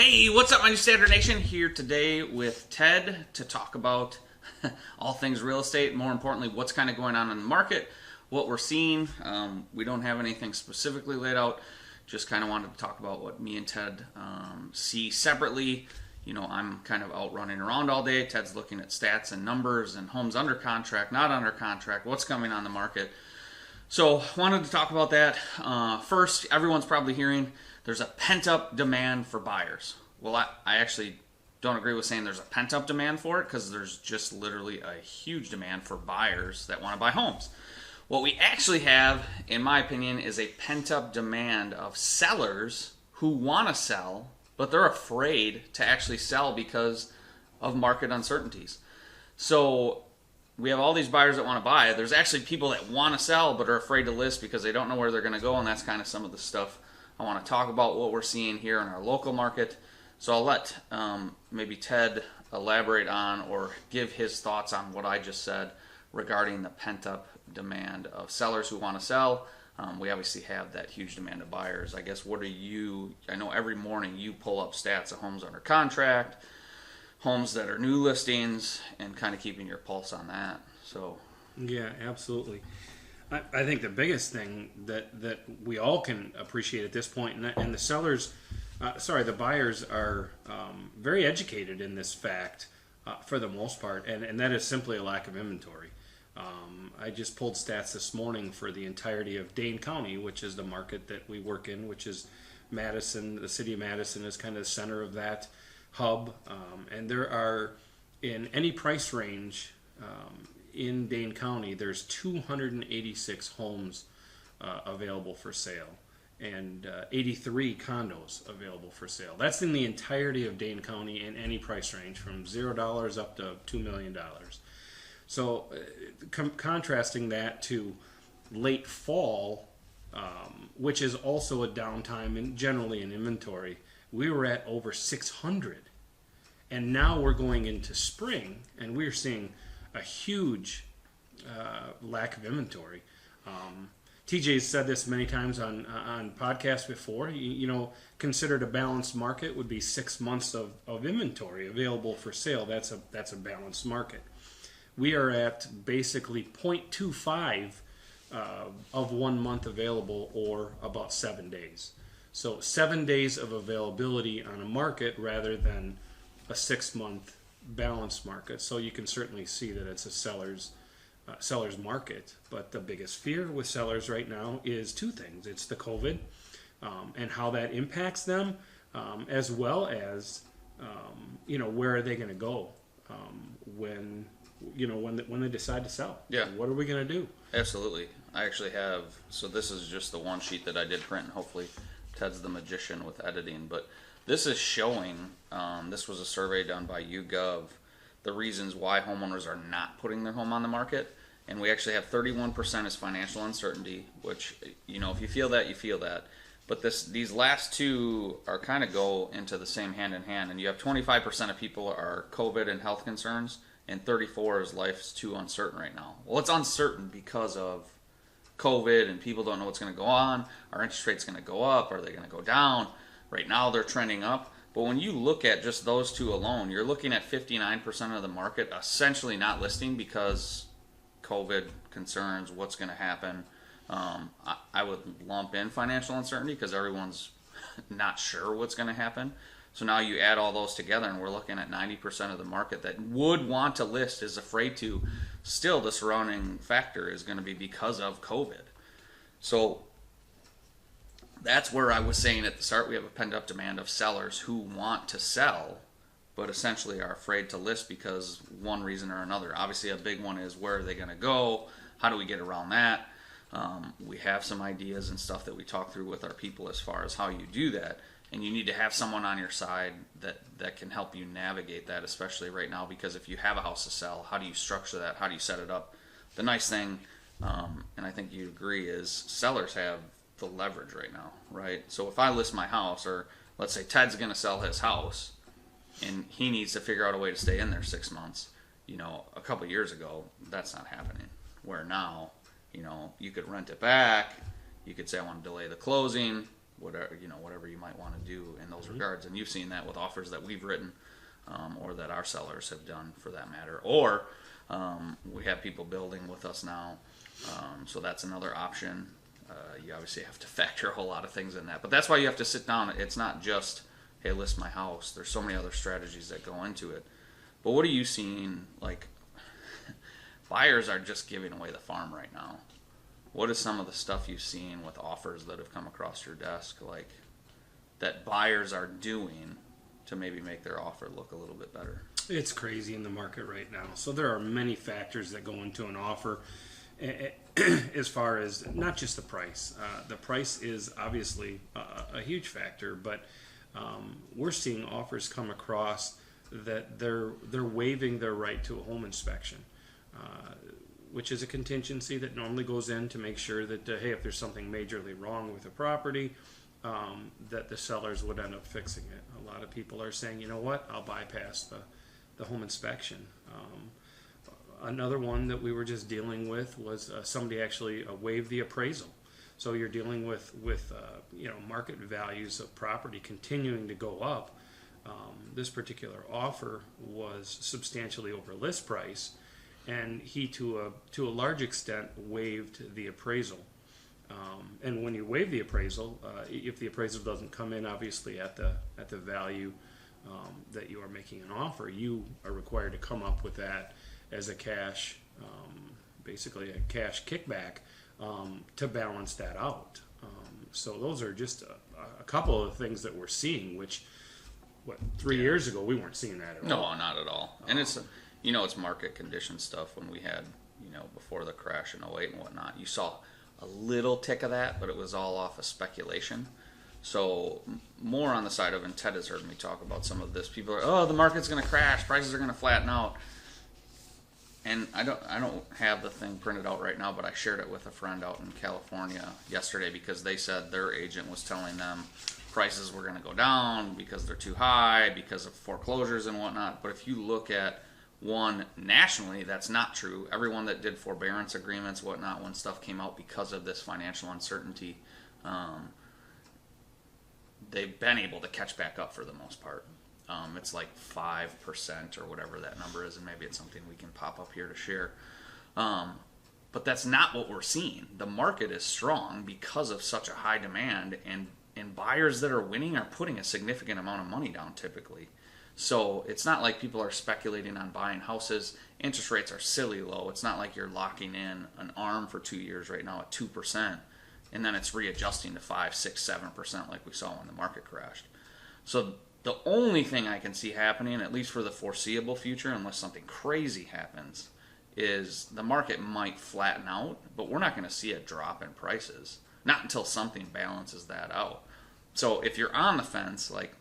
Hey, what's up, my new Standard Nation? Here today with Ted to talk about all things real estate. More importantly, what's kind of going on in the market, what we're seeing. We don't have anything specifically laid out. Just kind of wanted to talk about what me and Ted see separately. You know, I'm kind of out running around all day. Ted's looking at stats and numbers and homes under contract, not under contract, what's coming on the market. So, wanted to talk about that. First, everyone's probably hearing there's a pent-up demand for buyers. Well, I actually don't agree with saying there's a pent-up demand for it, because there's just literally a huge demand for buyers that want to buy homes. What we actually have, in my opinion, is a pent-up demand of sellers who want to sell, but they're afraid to actually sell because of market uncertainties. So we have all these buyers that want to buy. There's actually people that want to sell but are afraid to list because they don't know where they're going to go, and that's kind of some of the stuff I want to talk about, what we're seeing here in our local market. So I'll let maybe Ted elaborate on or give his thoughts on what I just said regarding the pent-up demand of sellers who want to sell. We obviously have that huge demand of buyers. I guess, what are you, I know every morning you pull up stats of homes under contract, homes that are new listings, and kind of keeping your pulse on that. So yeah, absolutely. I think the biggest thing that we all can appreciate at this point, and the sellers, the buyers are very educated in this fact for the most part, and that is simply a lack of inventory. I just pulled stats this morning for the entirety of Dane County, which is the market that we work in, which is Madison. The city of Madison is kind of the center of that hub, and there are, in any price range, in Dane County, there's 286 homes available for sale and 83 condos available for sale. That's in the entirety of Dane County in any price range from $0 up to $2 million. So contrasting that to late fall, which is also a downtime and generally in inventory, we were at over 600. And now we're going into spring, and we're seeing a huge lack of inventory. TJ's said this many times on podcasts before. You know, considered a balanced market would be 6 months of inventory available for sale. That's a balanced market. We are at basically 0.25 of 1 month available, or about 7 days. So 7 days of availability on a market rather than a 6 month balanced market. So you can certainly see that it's a seller's market. But the biggest fear with sellers right now is two things. It's the COVID and how that impacts them, as well as where are they going to go when they decide to sell. Yeah. What are we going to do? absolutely. I actually have, so this is just the one sheet that I did print, and hopefully Ted's the magician with editing, but this is showing, this was a survey done by YouGov, the reasons why homeowners are not putting their home on the market. And we actually have 31% is financial uncertainty, which, if you feel that, you feel that. But these last two are kind of go into the same hand in hand. And you have 25% of people are COVID and health concerns, and 34% is life's too uncertain right now. Well, it's uncertain because of COVID, and people don't know what's going to go on. Are interest rates going to go up? Are they going to go down? Right now, they're trending up. But when you look at just those two alone, you're looking at 59% of the market essentially not listing because COVID concerns, what's going to happen. I would lump in financial uncertainty because everyone's not sure what's going to happen. So now you add all those together, and we're looking at 90% of the market that would want to list is afraid to. Still, the surrounding factor is going to be because of COVID. So that's where I was saying at the start, we have a pent-up demand of sellers who want to sell, but essentially are afraid to list because one reason or another. Obviously, a big one is, where are they going to go? How do we get around that? We have some ideas and stuff that we talk through with our people as far as how you do that. And you need to have someone on your side that can help you navigate that, especially right now, because if you have a house to sell, how do you structure that? How do you set it up? The nice thing, and I think you agree, is sellers have the leverage right now, right? So if I list my house, or let's say Ted's going to sell his house, and he needs to figure out a way to stay in there 6 months. A couple years ago, that's not happening. Where now, you could rent it back. You could say, I want to delay the closing. whatever you might want to do in those regards. And you've seen that with offers that we've written, or that our sellers have done for that matter, or we have people building with us now, so that's another option. You obviously have to factor a whole lot of things in that, but that's why you have to sit down. It's not just, hey, list my house. There's so many other strategies that go into it. But what are you seeing? Like, buyers are just giving away the farm right now. What is some of the stuff you've seen with offers that have come across your desk, like, that buyers are doing to maybe make their offer look a little bit better? It's crazy in the market right now. So there are many factors that go into an offer, as far as not just the price. The price is obviously a huge factor, but we're seeing offers come across that they're waiving their right to a home inspection, which is a contingency that normally goes in to make sure that, hey, if there's something majorly wrong with the property, that the sellers would end up fixing it. A lot of people are saying, you know what, I'll bypass the home inspection. Another one that we were just dealing with was somebody actually waived the appraisal. So you're dealing with market values of property continuing to go up. This particular offer was substantially over list price, and he to a large extent waived the appraisal. And when you waive the appraisal, if the appraisal doesn't come in obviously at the value that you are making an offer, you are required to come up with that as a cash, basically a cash kickback, to balance that out. So those are just a couple of things that we're seeing, which, 3 years ago we weren't seeing that at all. No, not at all. And it's market condition stuff. When we had, before the crash in '08 and whatnot, you saw a little tick of that, but it was all off of speculation. So more on the side of, and Ted has heard me talk about some of this, people are, oh, the market's going to crash, prices are going to flatten out. And I don't have the thing printed out right now, but I shared it with a friend out in California yesterday, because they said their agent was telling them prices were going to go down because they're too high, because of foreclosures and whatnot. But if you look at one nationally, that's not true. Everyone that did forbearance agreements, whatnot, when stuff came out because of this financial uncertainty, they've been able to catch back up for the most part. It's like 5% or whatever that number is, and maybe it's something we can pop up here to share. But that's not what we're seeing. The market is strong because of such a high demand, and buyers that are winning are putting a significant amount of money down typically. So it's not like people are speculating on buying houses. Interest rates are silly low. It's not like you're locking in an ARM for 2 years right now at 2%, and then it's readjusting to 5, 6, 7% like we saw when the market crashed. So the only thing I can see happening, at least for the foreseeable future, unless something crazy happens, is the market might flatten out, but we're not going to see a drop in prices. Not until something balances that out. So if you're on the fence, like,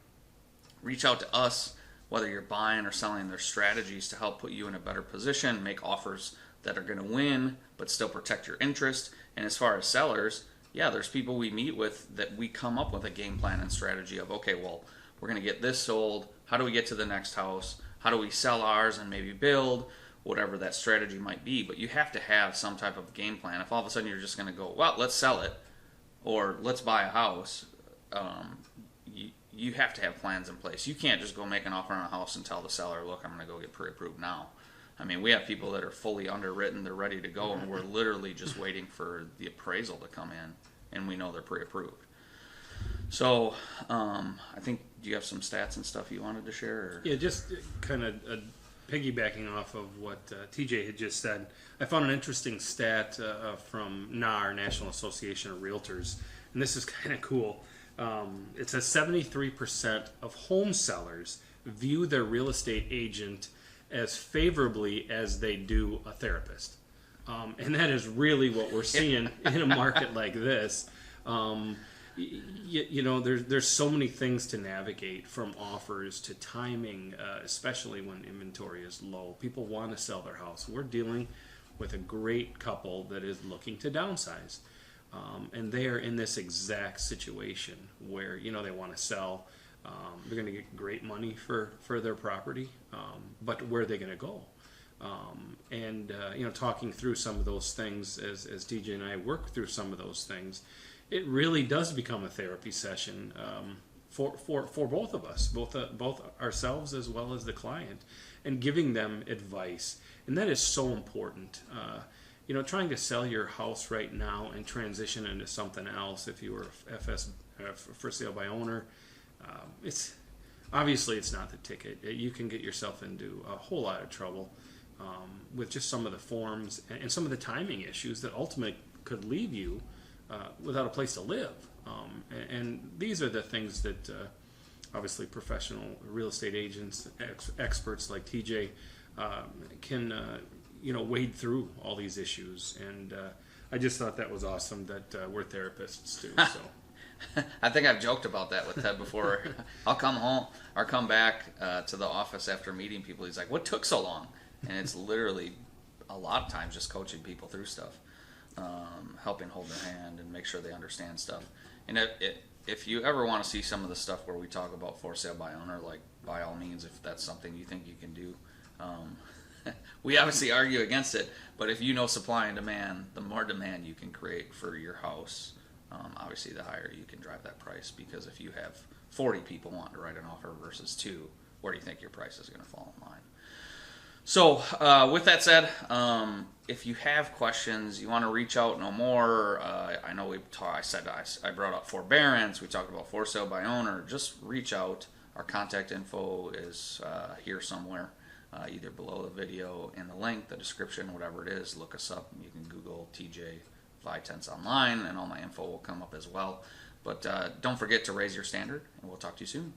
reach out to us, whether you're buying or selling. There's strategies to help put you in a better position, make offers that are going to win, but still protect your interest. And as far as sellers, yeah, there's people we meet with that we come up with a game plan and strategy of, okay, well, we're going to get this sold. How do we get to the next house? How do we sell ours and maybe build? Whatever that strategy might be. But you have to have some type of game plan. If all of a sudden you're just going to go, well, let's sell it, or let's buy a house, you have to have plans in place. You can't just go make an offer on a house and tell the seller, look, I'm going to go get pre-approved now. I mean, we have people that are fully underwritten, they're ready to go, and we're literally just waiting for the appraisal to come in, and we know they're pre-approved. So, I think, do you have some stats and stuff you wanted to share? Or? Yeah, just kind of piggybacking off of what TJ had just said. I found an interesting stat from NAR, National Association of Realtors, and this is kind of cool. It says 73% of home sellers view their real estate agent as favorably as they do a therapist. And that is really what we're seeing in a market like this. There's so many things to navigate, from offers to timing, especially when inventory is low. People want to sell their house. We're dealing with a great couple that is looking to downsize. And they are in this exact situation where, they want to sell. They're going to get great money for their property, but where are they going to go? Talking through some of those things as DJ and I work through some of those things, it really does become a therapy session for both of us, both ourselves as well as the client, and giving them advice. And that is so important. Trying to sell your house right now and transition into something else, if you were for sale by owner, it's obviously it's not the ticket. You can get yourself into a whole lot of trouble with just some of the forms and some of the timing issues that ultimately could leave you without a place to live. And these are the things that obviously professional real estate agents, experts like TJ can wade through all these issues. And I just thought that was awesome that we're therapists too. So. I think I've joked about that with Ted before. I'll come home or come back to the office after meeting people. He's like, "What took so long?" And it's literally a lot of times just coaching people through stuff, helping hold their hand and make sure they understand stuff. And if you ever want to see some of the stuff where we talk about for sale by owner, like, by all means, if that's something you think you can do. We obviously argue against it, but if you know supply and demand, the more demand you can create for your house, obviously the higher you can drive that price. Because if you have 40 people wanting to write an offer versus 2, where do you think your price is going to fall in line? So with that said, if you have questions, you want to reach out no more, I know I brought up forbearance, we talked about for sale by owner, just reach out. Our contact info is here somewhere, either below the video in the link, the description, whatever it is. Look us up. You can Google TJ Vitense online and all my info will come up as well. But don't forget to raise your standard, and we'll talk to you soon.